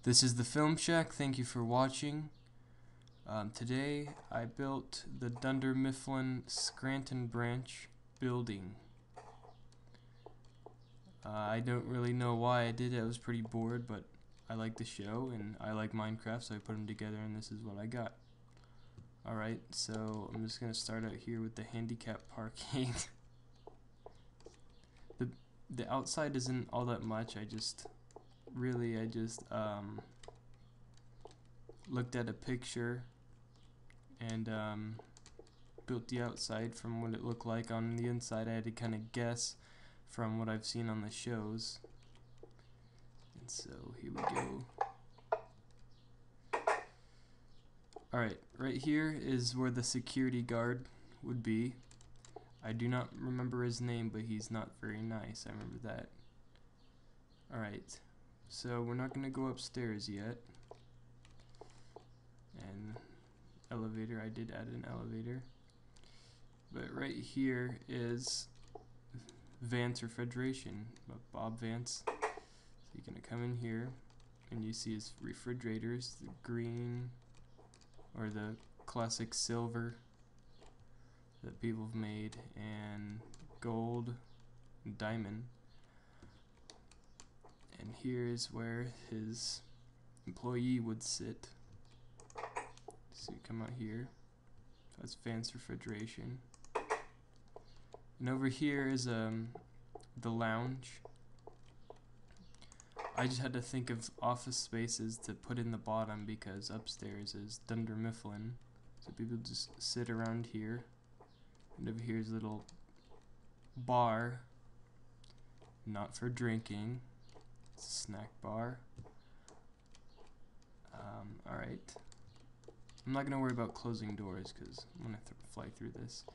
This is the Film Shack. Thank you for watching. Today I built the Dunder Mifflin Scranton branch building. I don't really know why I did it. I was pretty bored, but I like the show and I like Minecraft, so I put them together and this is what I got. Alright, so I'm just going to start out here with the handicap parking. The outside isn't all that much. I just looked at a picture and built the outside from what it looked like. On the inside I had to kind of guess from what I've seen on the shows. And so here we go. Alright, right here is where the security guard would be. I do not remember his name, but he's not very nice. I remember that. Alright, so we're not going to go upstairs yet. And elevator, I did add an elevator. But right here is Vance Refrigeration, Bob Vance. So you're going to come in here and you see his refrigerators, the green or the classic silver that people have made, and gold and diamond. And here is where his employee would sit. So you come out here, that's Vance Refrigeration. And over here is the lounge. I just had to think of office spaces to put in the bottom because upstairs is Dunder Mifflin. So people just sit around here. And over here is a little bar, not for drinking. It's a snack bar. Alright. I'm not going to worry about closing doors because I'm going to fly through this.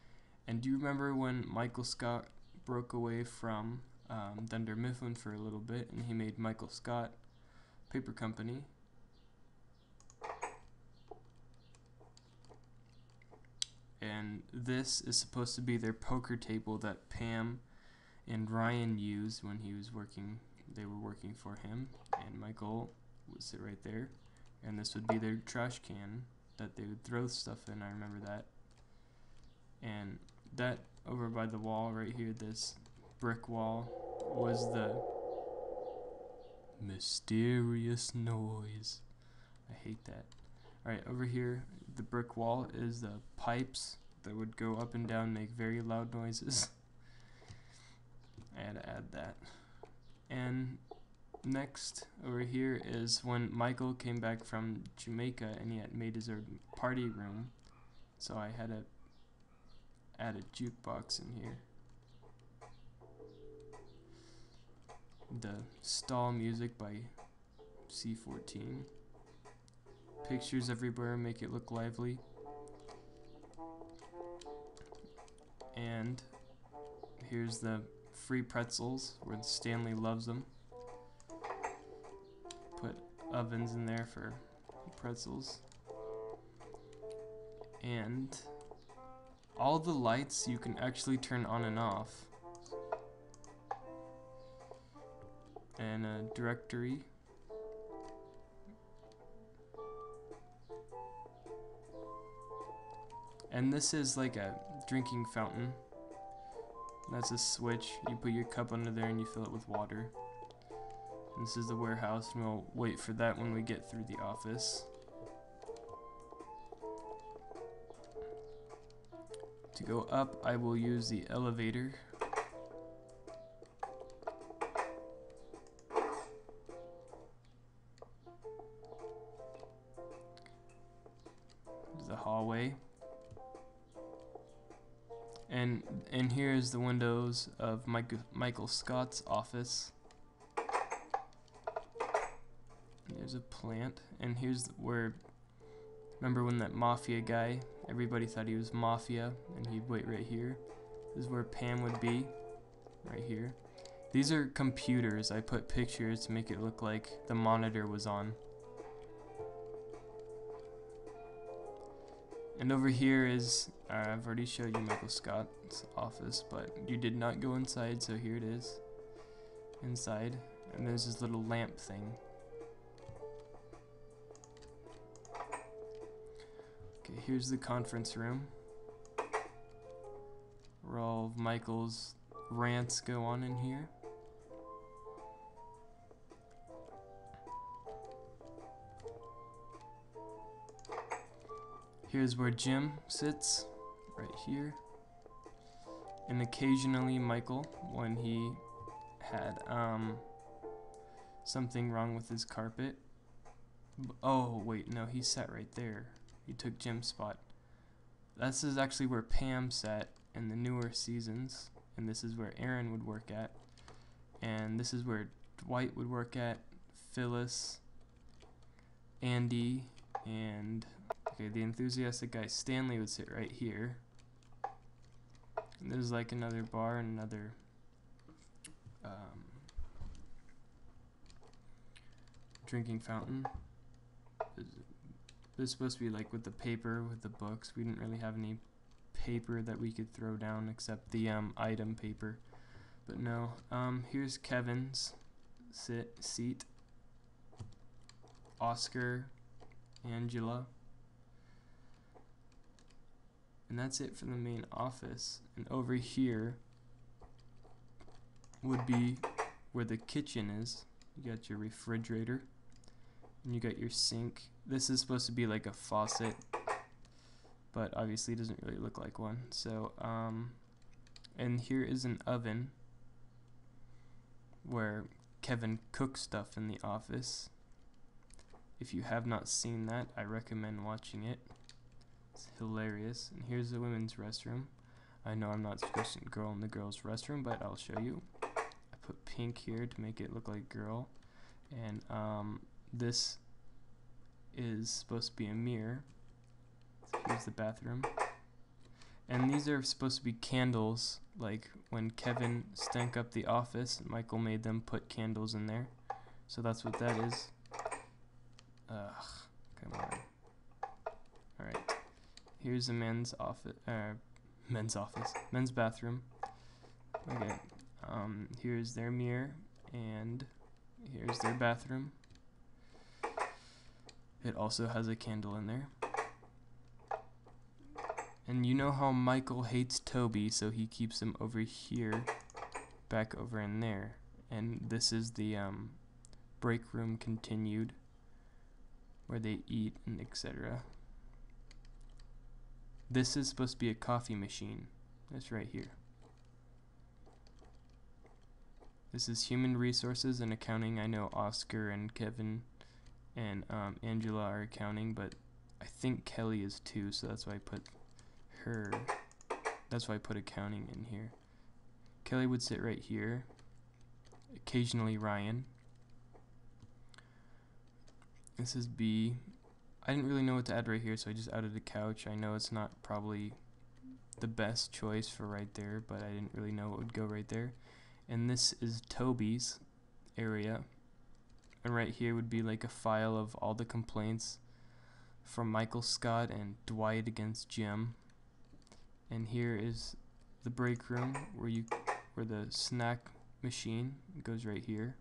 And do you remember when Michael Scott broke away from Dunder Mifflin for a little bit and he made Michael Scott Paper Company? And this is supposed to be their poker table that Pam and Ryan used when they were working for him, and Michael would sit right there, and this would be their trash can that they would throw stuff in. I remember that. And that over by the wall right here, this brick wall, was the mysterious noise. I hate that. Alright, over here, the brick wall is the pipes that would go up and down, make very loud noises. I had to add that. And next, over here is when Michael came back from Jamaica and he had made his own party room. So I had to add a jukebox in here. The stall music by C14. Pictures everywhere, make it look lively. And here's the free pretzels where Stanley loves them. Put ovens in there for pretzels. And all the lights you can actually turn on and off. And a directory. And this is like a drinking fountain. That's a switch. You put your cup under there and you fill it with water. And this is the warehouse, and we'll wait for that when we get through the office. To go up, I will use the elevator. The hallway. And here's the windows of Michael Scott's office. And there's a plant, and here's where, remember when that mafia guy, everybody thought he was mafia, and he'd wait right here. This is where Pam would be, right here. These are computers. I put pictures to make it look like the monitor was on. And over here is, I've already showed you Michael Scott's office, but you did not go inside, so here it is. Inside. And there's this little lamp thing. here's the conference room where all of Michael's rants go on in here. Here's where Jim sits, right here. And occasionally Michael, when he had something wrong with his carpet. Oh wait, no, he sat right there. He took Jim's spot. This is actually where Pam sat in the newer seasons, and this is where Aaron would work at, and this is where Dwight would work at, Phyllis, Andy, and okay, the enthusiastic guy Stanley would sit right here. And there's like another bar and another drinking fountain. This is supposed to be like with the paper, with the books. We didn't really have any paper that we could throw down except the item paper. But no, here's Kevin's seat. Oscar, Angela. And that's it for the main office. And over here would be where the kitchen is. You got your refrigerator. And you got your sink. This is supposed to be like a faucet, but obviously it doesn't really look like one. So, and here is an oven where Kevin cooks stuff in the office. If you have not seen that, I recommend watching it. It's hilarious. And here's the women's restroom. I know I'm not supposed to go in the girls' restroom, but I'll show you. I put pink here to make it look like girl. And this is supposed to be a mirror. So here's the bathroom. And these are supposed to be candles, like when Kevin stank up the office, Michael made them put candles in there. So that's what that is. Ugh, come on. Alright. Here's the men's bathroom. Okay. Here's their mirror, and here's their bathroom. It also has a candle in there. And you know how Michael hates Toby, so he keeps him over here, back over in there. And this is the break room continued, where they eat and etc. This is supposed to be a coffee machine. That's right here. This is human resources and accounting. I know Oscar and Kevin and Angela are accounting, but I think Kelly is too, so that's why I put her. That's why I put accounting in here. Kelly would sit right here. Occasionally Ryan. This is B. I didn't really know what to add right here, so I just added a couch. I know it's not probably the best choice for right there, but I didn't really know what would go right there. And this is Toby's area. And right here would be like a file of all the complaints from Michael Scott and Dwight against Jim. And here is the break room where the snack machine goes right here.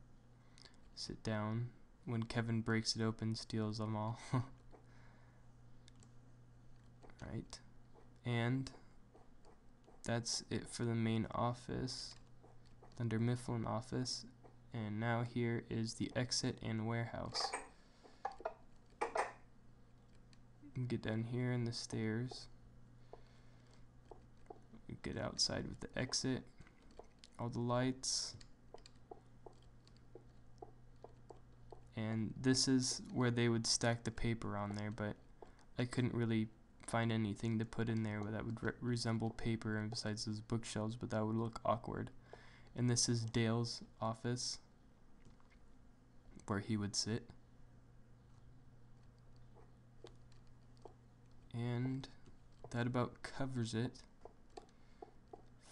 Sit down. When Kevin breaks it open, steals them all. Right. And that's it for the main office. Dunder Mifflin office. And now here is the exit and warehouse. Get down here in the stairs. Get outside with the exit. All the lights. And this is where they would stack the paper on there, but I couldn't really find anything to put in there that would resemble paper, and besides those bookshelves, but that would look awkward. And this is Dale's office, where he would sit. And that about covers it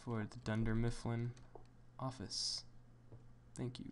for the Dunder Mifflin office. Thank you.